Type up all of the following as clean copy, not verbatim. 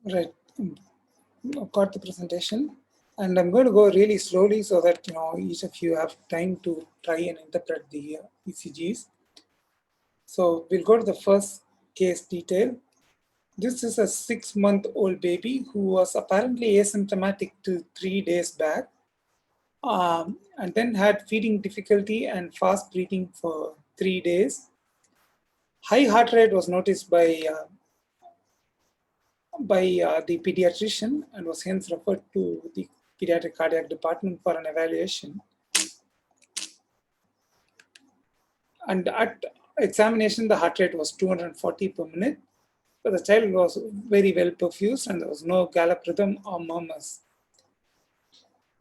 Right. I've got the presentation, and I'm going to go really slowly so that each of you have time to try and interpret the ECGs. So we'll go to the first case detail. This is a 6-month-old baby who was apparently asymptomatic till 3 days back, and then had feeding difficulty and fast breathing for 3 days. High heart rate was noticed by the pediatrician and was hence referred to the pediatric cardiac department for an evaluation. And at examination, the heart rate was 240 per minute, but the child was very well perfused and there was no gallop rhythm or murmurs.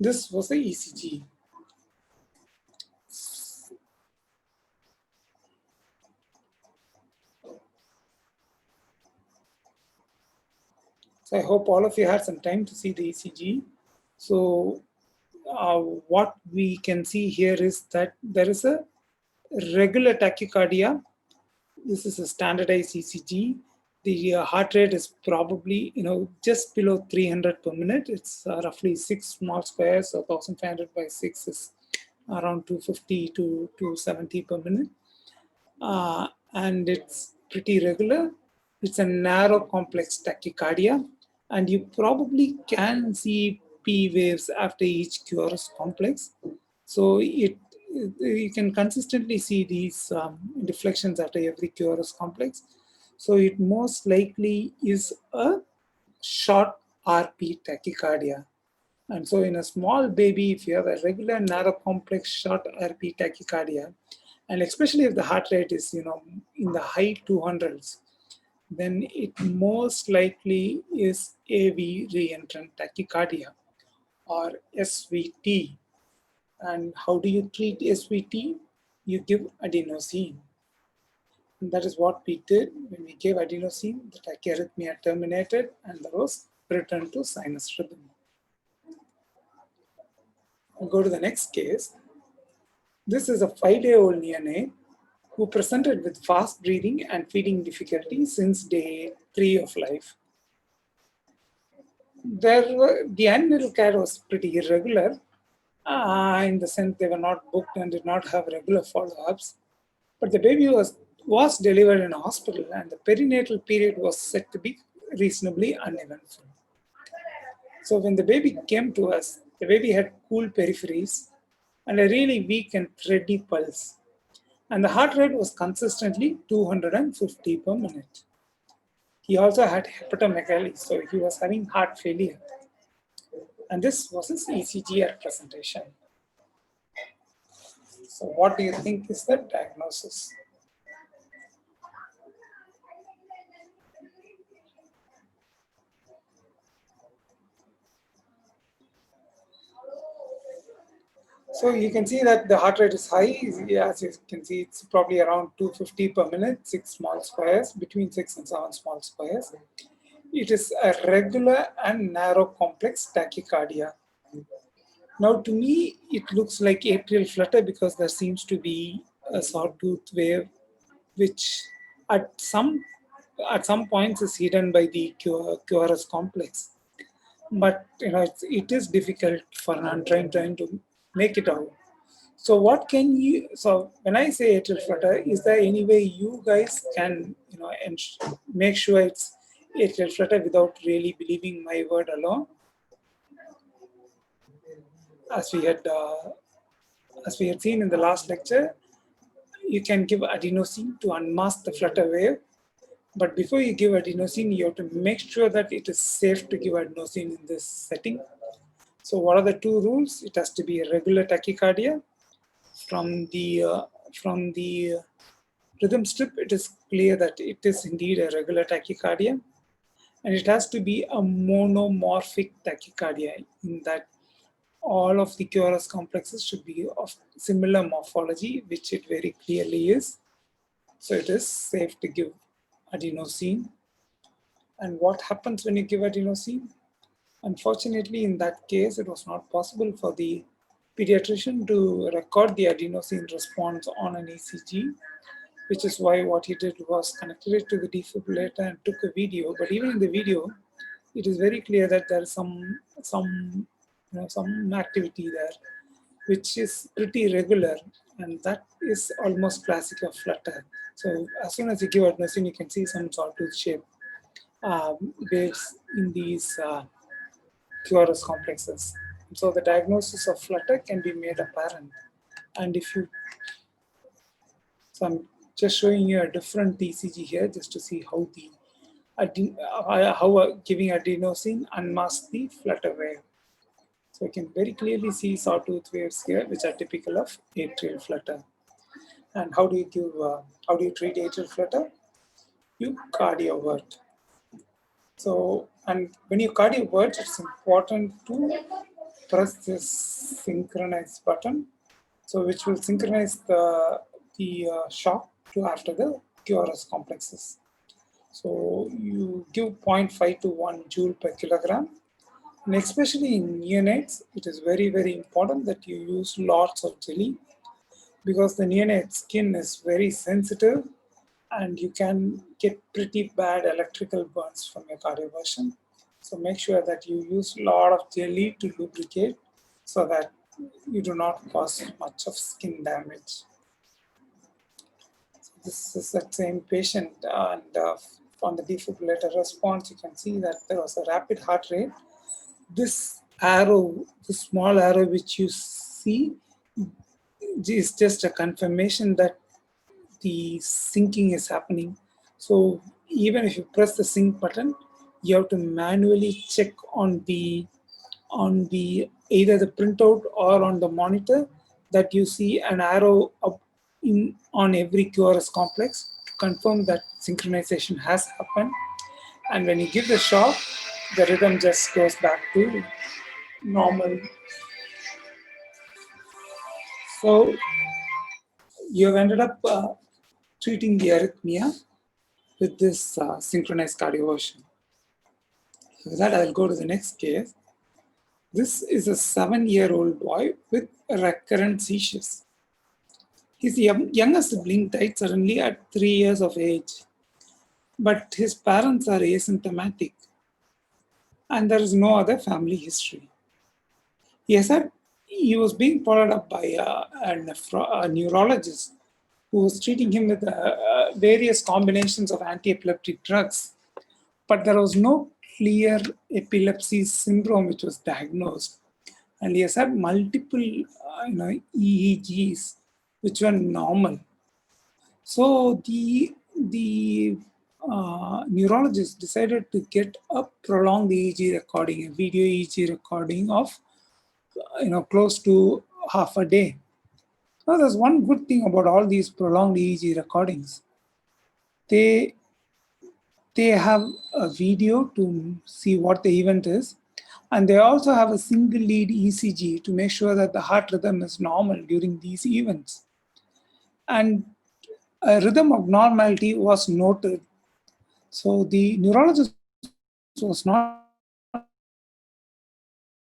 This was the ECG. So I hope all of you had some time to see the ECG. So what we can see here is that there is a regular tachycardia. This is a standardized ECG. The heart rate is probably just below 300 per minute. It's roughly 6 small squares, so 1500 by 6 is around 250 to 270 per minute. And it's pretty regular. It's a narrow complex tachycardia, and you probably can see P waves after each QRS complex. So you can consistently see these deflections after every QRS complex. So it most likely is a short RP tachycardia. And so in a small baby, if you have a regular narrow complex short RP tachycardia, and especially if the heart rate is in the high 200s, then it most likely is AV reentrant tachycardia or SVT. And how do you treat SVT? You give adenosine. And that is what we did when we gave adenosine. The tachyarrhythmia terminated and there was return to sinus rhythm. I'll go to the next case. This is a 5-day-old neonate who presented with fast breathing and feeding difficulty since day 3 of life. The antenatal care was pretty irregular in the sense they were not booked and did not have regular follow-ups. But the baby was delivered in a hospital and the perinatal period was said to be reasonably uneventful. So when the baby came to us, the baby had cool peripheries and a really weak and thready pulse. And the heart rate was consistently 250 per minute. He also had hepatomegaly, so he was having heart failure. And this was his ECG at presentation. So what do you think is the diagnosis? So you can see that the heart rate is high. As you can see, it's probably around 250 per minute, 6 small squares, between 6 and 7 small squares. It is a regular and narrow complex tachycardia. Now to me, it looks like atrial flutter because there seems to be a sawtooth wave, which at some points is hidden by the QRS complex. But it is difficult for an untrained trying to make it out. So what can you? So when I say atrial flutter, is there any way you guys can make sure it's atrial flutter without really believing my word alone? As we had seen in the last lecture, you can give adenosine to unmask the flutter wave. But before you give adenosine, you have to make sure that it is safe to give adenosine in this setting. So what are the 2 rules? It has to be a regular tachycardia. From the rhythm strip, it is clear that it is indeed a regular tachycardia. And it has to be a monomorphic tachycardia, in that all of the QRS complexes should be of similar morphology, which it very clearly is. So it is safe to give adenosine. And what happens when you give adenosine? Unfortunately, in that case, it was not possible for the pediatrician to record the adenosine response on an ECG, which is why what he did was connected it to the defibrillator and took a video. But even in the video, it is very clear that there is some activity there, which is pretty regular, and that is almost classic of flutter. So as soon as you give adenosine, you can see some sawtooth shape waves in these QRS complexes. So the diagnosis of flutter can be made apparent. And if you, so I'm just showing you a different ECG here just to see how giving adenosine unmasks the flutter wave. So you can very clearly see sawtooth waves here, which are typical of atrial flutter. And how do you treat atrial flutter? You cardiovert. So, and when you cardiovert, it's important to press this synchronize button, so which will synchronize the shock to after the QRS complexes. So you give 0.5 to 1 joule per kilogram. And especially in neonates, it is very, very important that you use lots of jelly, because the neonate skin is very sensitive and you can get pretty bad electrical burns from your cardioversion. So make sure that you use a lot of jelly to lubricate so that you do not cause much of skin damage. So this is that same patient, and on the defibrillator response, you can see that there was a rapid heart rate. This arrow, the small arrow which you see, is just a confirmation that the syncing is happening. So even if you press the sync button, you have to manually check on the either the printout or on the monitor that you see an arrow up on every QRS complex to confirm that synchronization has happened. And when you give the shock, the rhythm just goes back to normal. So you have ended up treating the arrhythmia with this synchronized cardioversion. With that, I'll go to the next case. This is a 7-year-old boy with recurrent seizures. His younger sibling died suddenly at 3 years of age, but his parents are asymptomatic and there is no other family history. He was being followed up by a neurologist who was treating him with various combinations of anti-epileptic drugs, but there was no clear epilepsy syndrome which was diagnosed, and he has had multiple EEGs which were normal. So the neurologist decided to get a prolonged EEG recording, a video EEG recording of close to half a day. Now, there's one good thing about all these prolonged EEG recordings. They have a video to see what the event is, and they also have a single lead ECG to make sure that the heart rhythm is normal during these events. And a rhythm of normality was noted. So the neurologist was not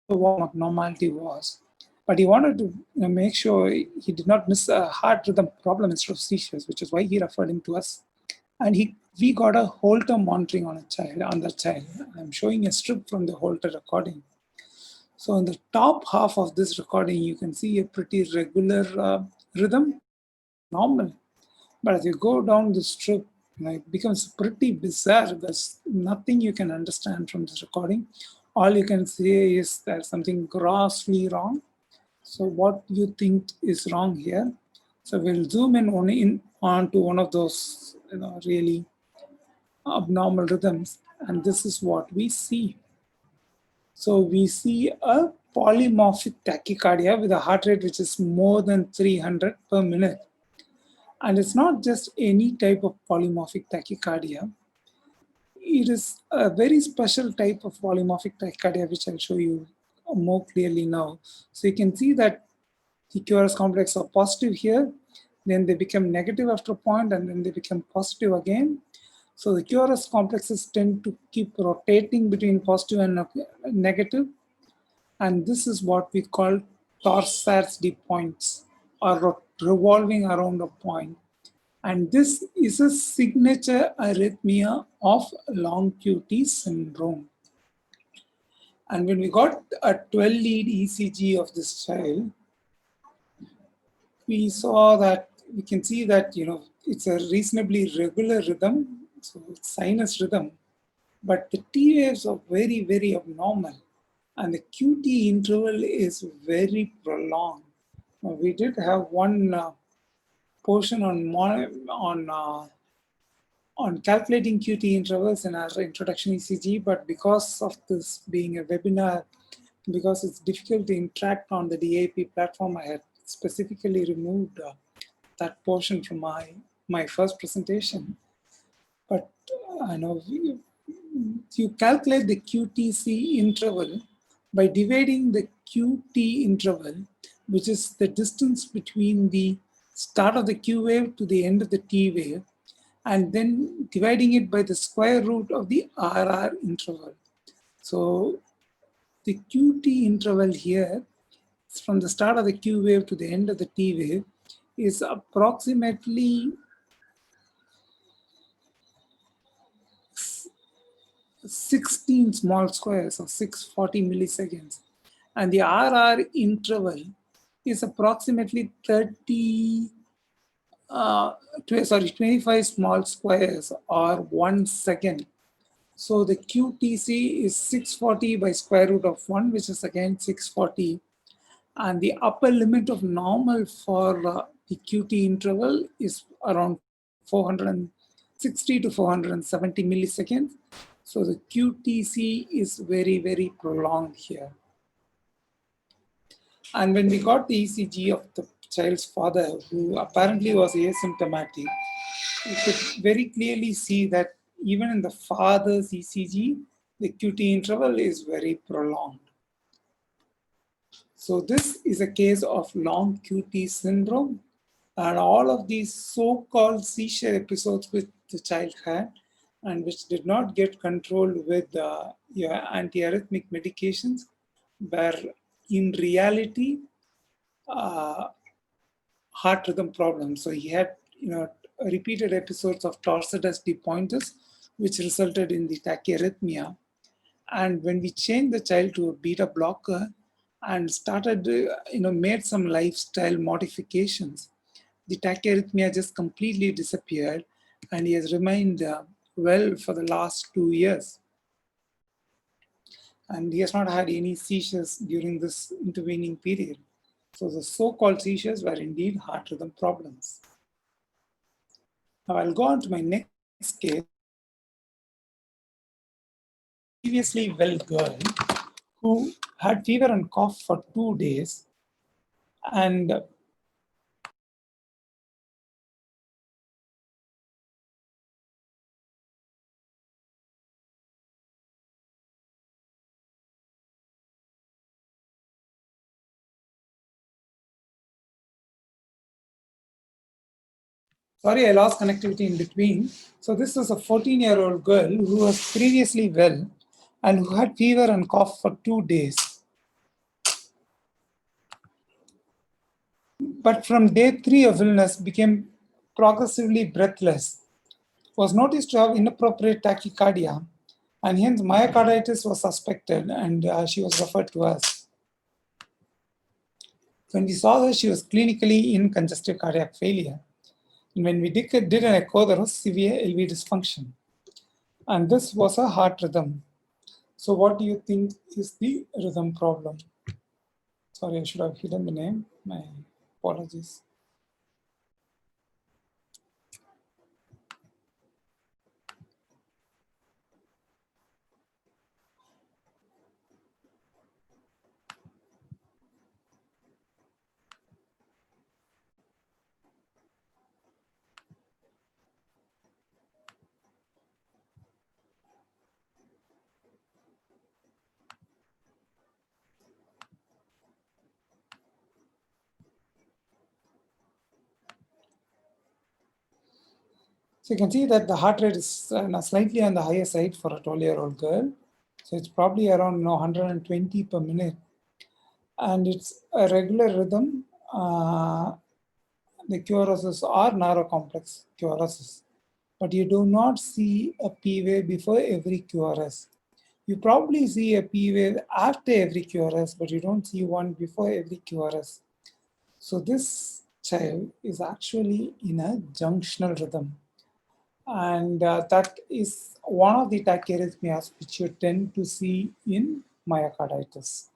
what abnormality was, but he wanted to make sure he did not miss a heart rhythm problem instead of seizures, which is why he referred him to us. And we got a Holter monitoring on the child. I'm showing a strip from the Holter recording. So in the top half of this recording, you can see a pretty regular rhythm, normal. But as you go down the strip, it becomes pretty bizarre. There's nothing you can understand from this recording. All you can say is there's something grossly wrong. So what do you think is wrong here? So we'll zoom in onto one of those really abnormal rhythms, and this is what we see. So we see a polymorphic tachycardia with a heart rate which is more than 300 per minute. And it's not just any type of polymorphic tachycardia. It is a very special type of polymorphic tachycardia, which I'll show you more clearly now. So you can see that the QRS complex are positive here, then they become negative after a point, and then they become positive again. So the QRS complexes tend to keep rotating between positive and negative. And this is what we call torsades de points, or revolving around a point. And this is a signature arrhythmia of long QT syndrome. And when we got a 12-lead ECG of this child, we saw that, we can see that, it's a reasonably regular rhythm, so it's sinus rhythm, but the T waves are very, very abnormal, and the QT interval is very prolonged. Now, we did have one portion on calculating QT intervals in our introduction ECG, but because of this being a webinar, because it's difficult to interact on the DAP platform, I had specifically removed that portion from my first presentation. But I know you calculate the QTC interval by dividing the QT interval, which is the distance between the start of the Q wave to the end of the T wave, and then dividing it by the square root of the RR interval. So the QT interval here, from the start of the Q wave to the end of the T wave, is approximately 16 small squares or 640 milliseconds. And the RR interval is approximately 25 small squares or 1 second. So the QTC is 640 by square root of 1, which is again 640. And the upper limit of normal for the QT interval is around 460 to 470 milliseconds. So the QTC is very, very prolonged here. And when we got the ECG of the child's father, who apparently was asymptomatic, you could very clearly see that even in the father's ECG, the QT interval is very prolonged. So this is a case of long QT syndrome, and all of these so-called seizure episodes which the child had and which did not get controlled with your antiarrhythmic medications were in reality heart rhythm problems. So he had repeated episodes of torsidas de pointes, which resulted in the tachyarrhythmia. And when we changed the child to a beta blocker and started, made some lifestyle modifications, the tachyarrhythmia just completely disappeared, and he has remained well for the last 2 years. And he has not had any seizures during this intervening period. So the so-called seizures were indeed heart rhythm problems. Now I'll go on to my next case. Previously well girl who had fever and cough for 2 days, and sorry, I lost connectivity in between. So this was a 14-year-old girl who was previously well and who had fever and cough for 2 days. But from day 3 of illness became progressively breathless, was noticed to have inappropriate tachycardia, and hence myocarditis was suspected, and she was referred to us. When we saw her, she was clinically in congestive cardiac failure. And when we did an echo, there was severe LV dysfunction. And this was a heart rhythm. So what do you think is the rhythm problem? Sorry, I should have hidden the name. My apologies. So you can see that the heart rate is slightly on the higher side for a 12-year-old girl. So it's probably around 120 per minute. And it's a regular rhythm. The QRSs are narrow complex QRSs, but you do not see a P wave before every QRS. You probably see a P wave after every QRS, but you don't see one before every QRS. So this child is actually in a junctional rhythm. And that is one of the tachyarrhythmias which you tend to see in myocarditis.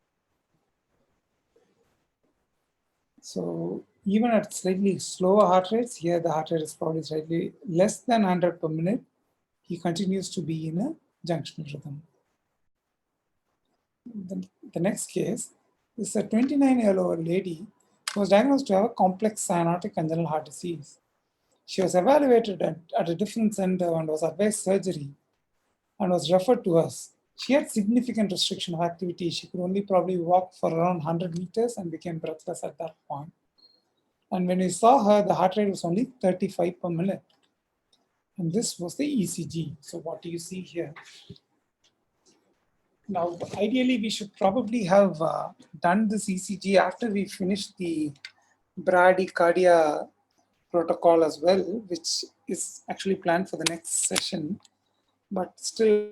So even at slightly slower heart rates, here the heart rate is probably slightly less than 100 per minute, he continues to be in a junctional rhythm. The next case is a 29-year-old lady who was diagnosed to have a complex cyanotic congenital heart disease. She was evaluated at a different center and was advised surgery and was referred to us. She had significant restriction of activity. She could only probably walk for around 100 meters and became breathless at that point. And when we saw her, the heart rate was only 35 per minute. And this was the ECG. So what do you see here? Now, ideally, we should probably have done this ECG after we finished the bradycardia protocol as well, which is actually planned for the next session. But still,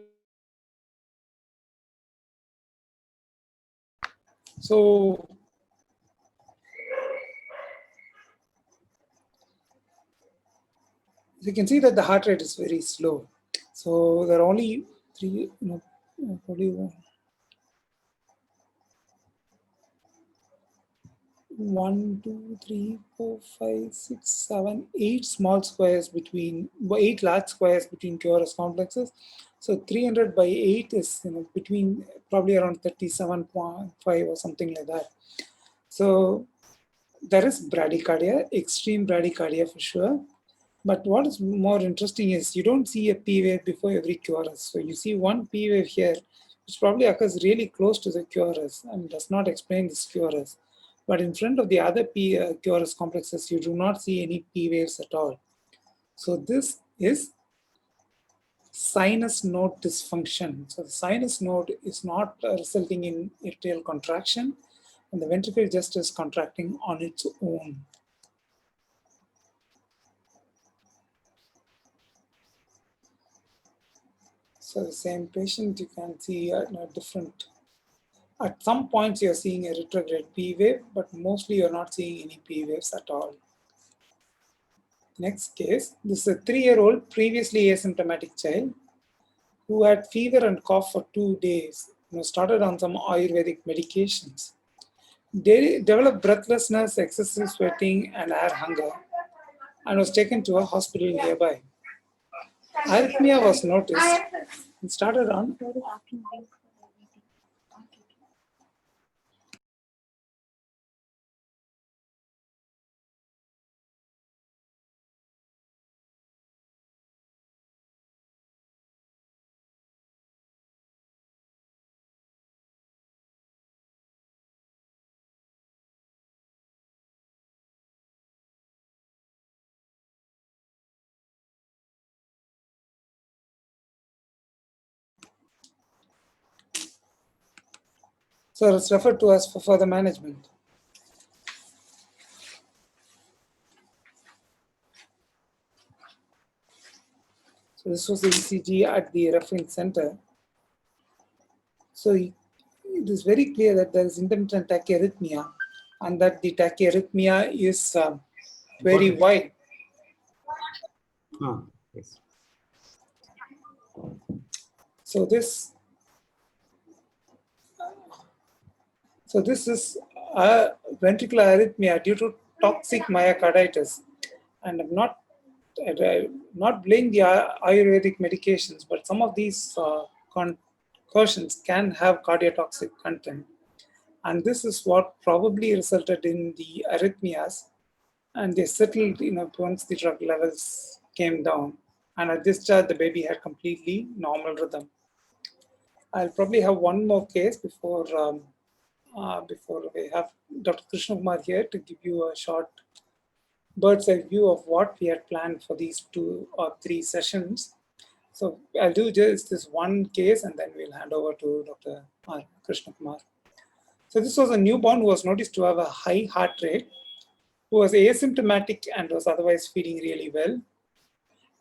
so you can see that the heart rate is very slow. So there are only three, probably 1, 2, 3, 4, 5, 6, 7, 8 small squares between 8 large squares between QRS complexes. So 300 by 8 is between probably around 37.5 or something like that. So there is bradycardia, extreme bradycardia for sure. But what is more interesting is you don't see a P wave before every QRS. So you see one P wave here, which probably occurs really close to the QRS and does not explain this QRS. But in front of the other QRS complexes, you do not see any P waves at all. So this is sinus node dysfunction. So the sinus node is not resulting in atrial contraction, and the ventricle just is contracting on its own. So the same patient, you can see different. At some points, you're seeing a retrograde P wave, but mostly you're not seeing any P waves at all. Next case, this is a 3-year-old previously asymptomatic child who had fever and cough for 2 days. Started on some Ayurvedic medications. They developed breathlessness, excessive sweating, and air hunger, and was taken to a hospital nearby. Arrhythmia was noticed and started on. So it's referred to us for further management. So this was the ECG at the reference center. So it is very clear that there is intermittent tachyarrhythmia and that the tachyarrhythmia is very wide. Yes. So this is a ventricular arrhythmia due to toxic myocarditis, and I'm not blaming the Ayurvedic medications, but some of these concoctions can have cardiotoxic content, and this is what probably resulted in the arrhythmias, and they settled once the drug levels came down, and at discharge the baby had completely normal rhythm. I'll probably have one more case before we have Dr. Krishna Kumar here to give you a short bird's eye view of what we had planned for these 2 or 3 sessions. So I'll do just this one case and then we'll hand over to Dr. Krishna Kumar. So this was a newborn who was noticed to have a high heart rate, who was asymptomatic and was otherwise feeding really well.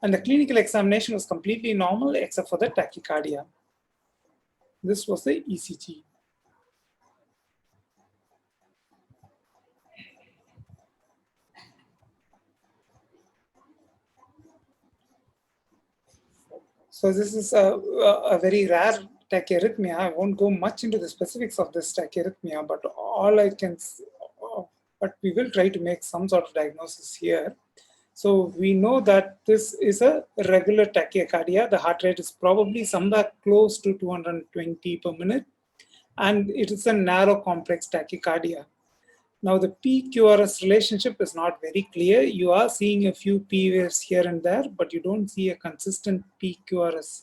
And the clinical examination was completely normal except for the tachycardia. This was the ECG. So this is a very rare tachyarrhythmia. I won't go much into the specifics of this tachyarrhythmia, but all I can, but we will try to make some sort of diagnosis here. So we know that this is a regular tachycardia. The heart rate is probably somewhere close to 220 per minute, and it is a narrow complex tachycardia. Now the PQRS relationship is not very clear. You are seeing a few P waves here and there, but you don't see a consistent PQRS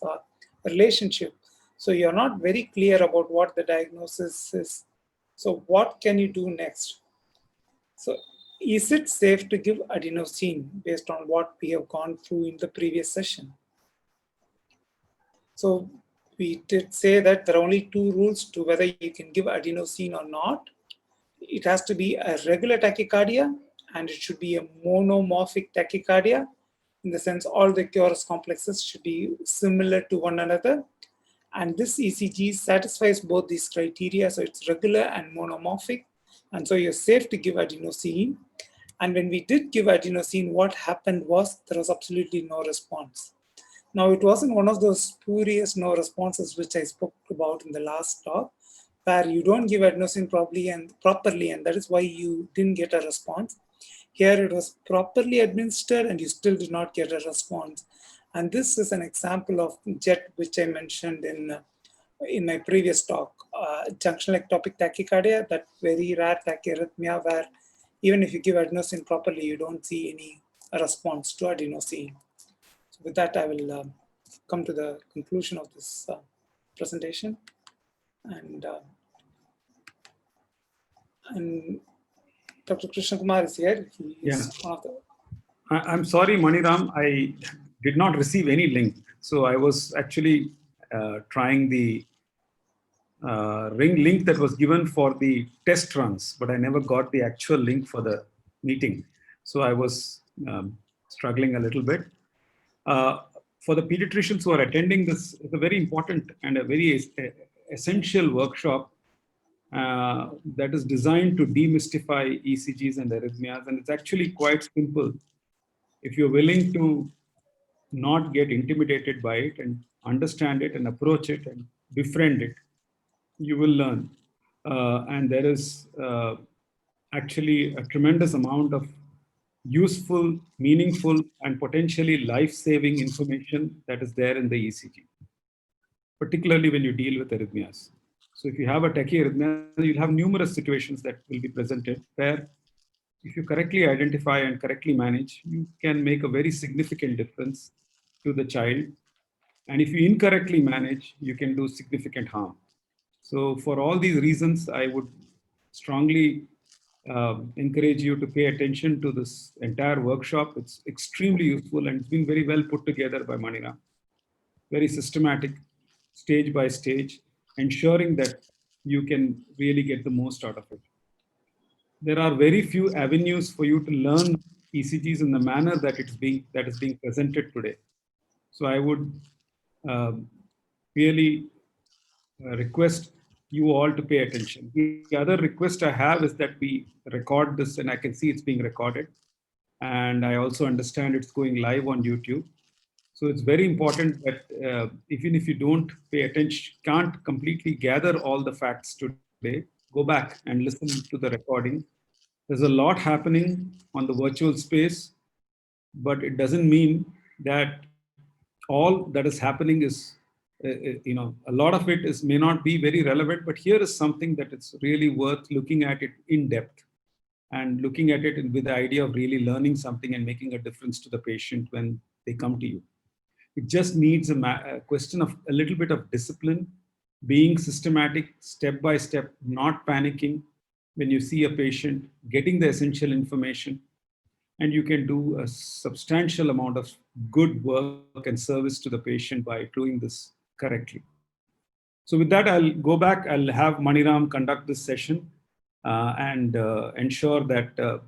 relationship. So you're not very clear about what the diagnosis is. So what can you do next? So is it safe to give adenosine based on what we have gone through in the previous session? So we did say that there are only two rules to whether you can give adenosine or not. It has to be a regular tachycardia, and it should be a monomorphic tachycardia, in the sense all the QRS complexes should be similar to one another. And this ECG satisfies both these criteria, so it's regular and monomorphic. And so you're safe to give adenosine. And when we did give adenosine, what happened was there was absolutely no response. Now, it wasn't one of those spurious no responses which I spoke about in the last talk, where you don't give adenosine properly, and that is why you didn't get a response. Here it was properly administered and you still did not get a response. And this is an example of JET, which I mentioned in my previous talk, junctional ectopic tachycardia, that very rare tachyarrhythmia where even if you give adenosine properly, you don't see any response to adenosine. So with that, I will come to the conclusion of this presentation. And Dr. Krishna Kumar is here. He is one of the... I'm sorry, Maniram, I did not receive any link. So I was actually trying the link that was given for the test runs, but I never got the actual link for the meeting. So I was struggling a little bit. For the pediatricians who are attending this, it's a very important and a very essential workshop that is designed to demystify ECGs and arrhythmias. And it's actually quite simple. If you're willing to not get intimidated by it and understand it and approach it and befriend it, you will learn. And there is actually a tremendous amount of useful, meaningful, and potentially life-saving information that is there in the ECG, particularly when you deal with arrhythmias. So if you have a tachyarrhythmia, you'll have numerous situations that will be presented where if you correctly identify and correctly manage, you can make a very significant difference to the child. And if you incorrectly manage, you can do significant harm. So for all these reasons, I would strongly encourage you to pay attention to this entire workshop. It's extremely useful and it's been very well put together by Manira. Very systematic, stage by stage, ensuring that you can really get the most out of it. There are very few avenues for you to learn ECGs in the manner that is being presented today. So I would really request you all to pay attention. The other request I have is that we record this, and I can see it's being recorded. And I also understand it's going live on YouTube. So it's very important that even if you don't pay attention, can't completely gather all the facts today, go back and listen to the recording. There's a lot happening on the virtual space, but it doesn't mean that all that is happening is, a lot of it may not be very relevant, but here is something that it's really worth looking at it in depth and looking at it with the idea of really learning something and making a difference to the patient when they come to you. It just needs a question of a little bit of discipline, being systematic, step by step, not panicking when you see a patient, getting the essential information, and you can do a substantial amount of good work and service to the patient by doing this correctly. So with that, I'll go back. I'll have Maniram conduct this session and ensure that,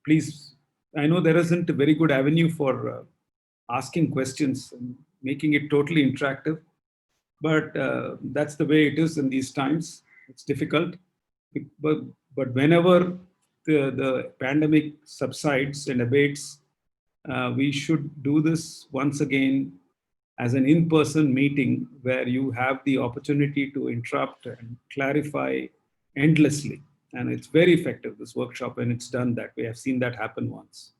please, I know there isn't a very good avenue for asking questions and making it totally interactive. But that's the way it is in these times. It's difficult. But, but whenever the pandemic subsides and abates, we should do this once again as an in-person meeting where you have the opportunity to interrupt and clarify endlessly. And it's very effective, this workshop, and it's done that way. I've seen that happen once.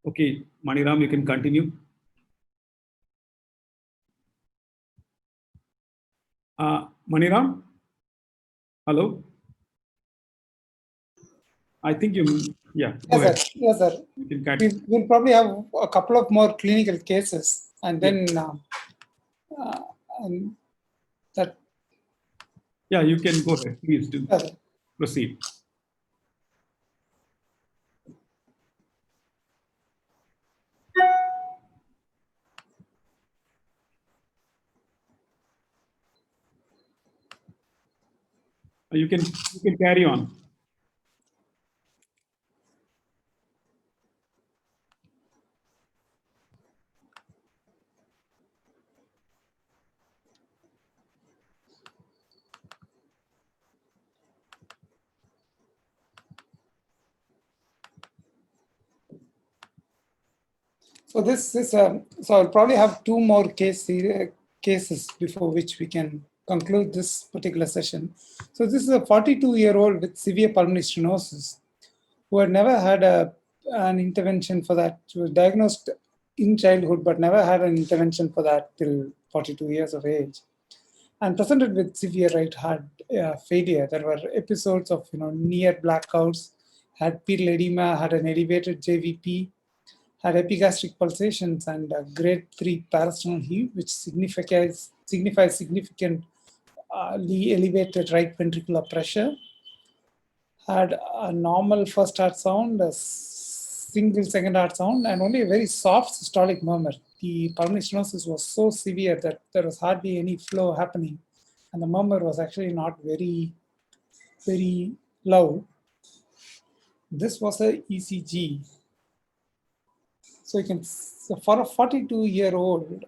Okay, Maniram, you can continue. Maniram? Hello? I think you, yeah, go ahead. Sir. Yes, sir. You can We'll probably have a couple of more clinical cases, and then and that. Yeah, you can go ahead. Please do proceed. You can carry on. So this is so I'll probably have two more cases before which we can conclude this particular session. So this is a 42-year-old with severe pulmonary stenosis who had never had an intervention for that. She was diagnosed in childhood but never had an intervention for that till 42 years of age, and presented with severe right heart failure. There were episodes of near blackouts, had pedal edema, had an elevated JVP, had epigastric pulsations, and a grade 3 parasternal heave, which signifies significant elevated right ventricular pressure, had a normal first heart sound, a single second heart sound, and only a very soft systolic murmur. The pulmonary stenosis was so severe that there was hardly any flow happening, and the murmur was actually not very, very loud. This was a ECG. So you can, for a 42-year-old,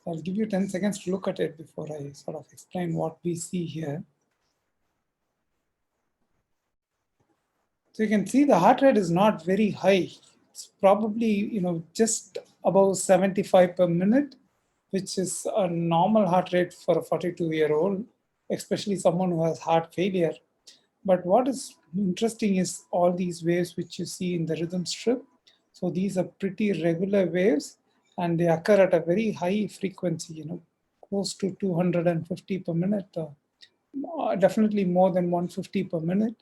I'll give you 10 seconds to look at it before I sort of explain what we see here. So you can see the heart rate is not very high. It's probably just above 75 per minute, which is a normal heart rate for a 42-year-old, especially someone who has heart failure. But what is interesting is all these waves which you see in the rhythm strip. So these are pretty regular waves, and they occur at a very high frequency, close to 250 per minute, definitely more than 150 per minute.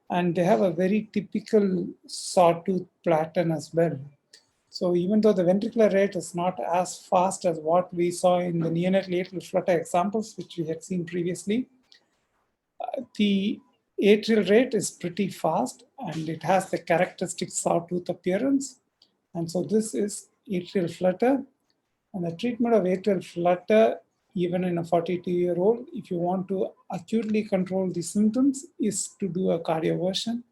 And they have a very typical sawtooth pattern as well. So even though the ventricular rate is not as fast as what we saw in the neonatal atrial flutter examples, which we had seen previously, the atrial rate is pretty fast, and it has the characteristic sawtooth appearance. And so this is atrial flutter. And the treatment of atrial flutter, even in a 42-year-old, if you want to acutely control the symptoms, is to do a cardioversion.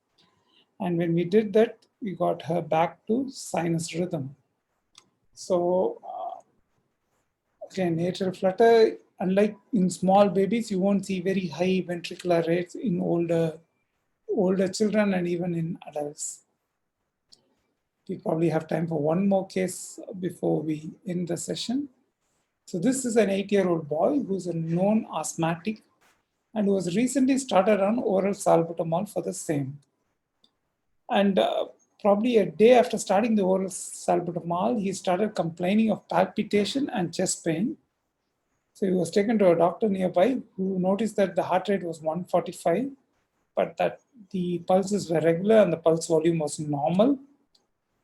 And when we did that, we got her back to sinus rhythm. So again, atrial flutter, unlike in small babies, you won't see very high ventricular rates in older children and even in adults. We probably have time for one more case before we end the session. So this is an 8-year-old boy who's a known asthmatic and who was recently started on oral salbutamol for the same. And probably a day after starting the oral salbutamol, he started complaining of palpitation and chest pain. So he was taken to a doctor nearby who noticed that the heart rate was 145, but that the pulses were regular and the pulse volume was normal.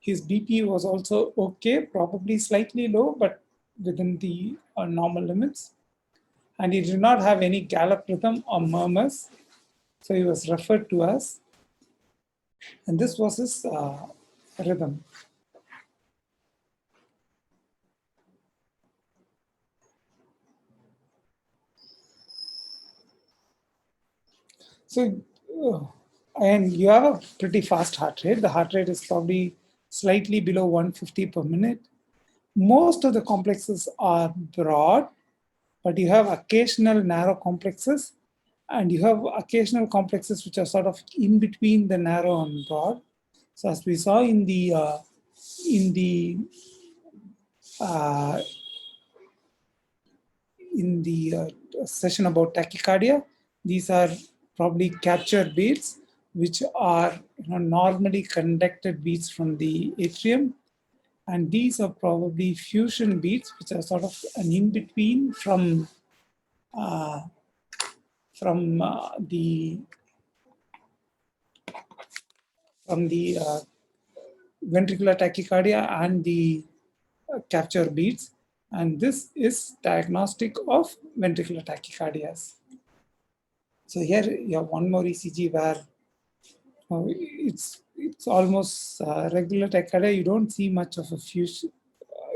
His BP was also okay, probably slightly low, but within the normal limits. And he did not have any gallop rhythm or murmurs. So he was referred to us. And this was his rhythm. So, and you have a pretty fast heart rate. The heart rate is probably slightly below 150 per minute. Most of the complexes are broad, but you have occasional narrow complexes, and you have occasional complexes which are sort of in between the narrow and broad. So as we saw in the uh, session about tachycardia, these are probably capture beats, which are normally conducted beats from the atrium. And these are probably fusion beats, which are sort of an in-between from the ventricular tachycardia and the capture beats. And this is diagnostic of ventricular tachycardias. So here you have one more ECG where it's almost regular tachycardia. You don't see much of a fusion.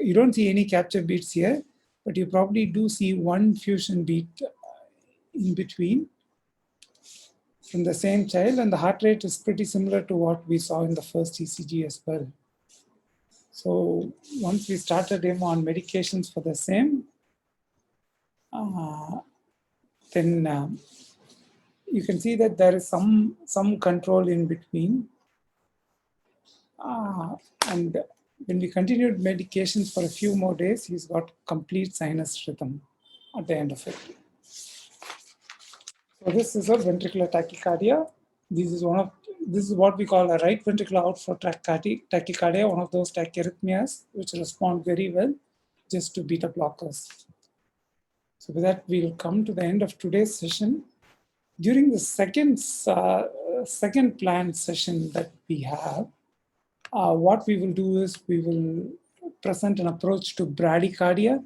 You don't see any capture beats here, but you probably do see one fusion beat in between from the same child, and the heart rate is pretty similar to what we saw in the first ECG as well. So once we started him on medications for the same, then you can see that there is some control in between. And when we continued medications for a few more days, he's got complete sinus rhythm at the end of it. So this is a ventricular tachycardia. This is what we call a right ventricular outflow tachycardia, one of those tachyarrhythmias which respond very well just to beta blockers. So with that, we'll come to the end of today's session. During the second planned session that we have, what we will do is we will present an approach to bradycardia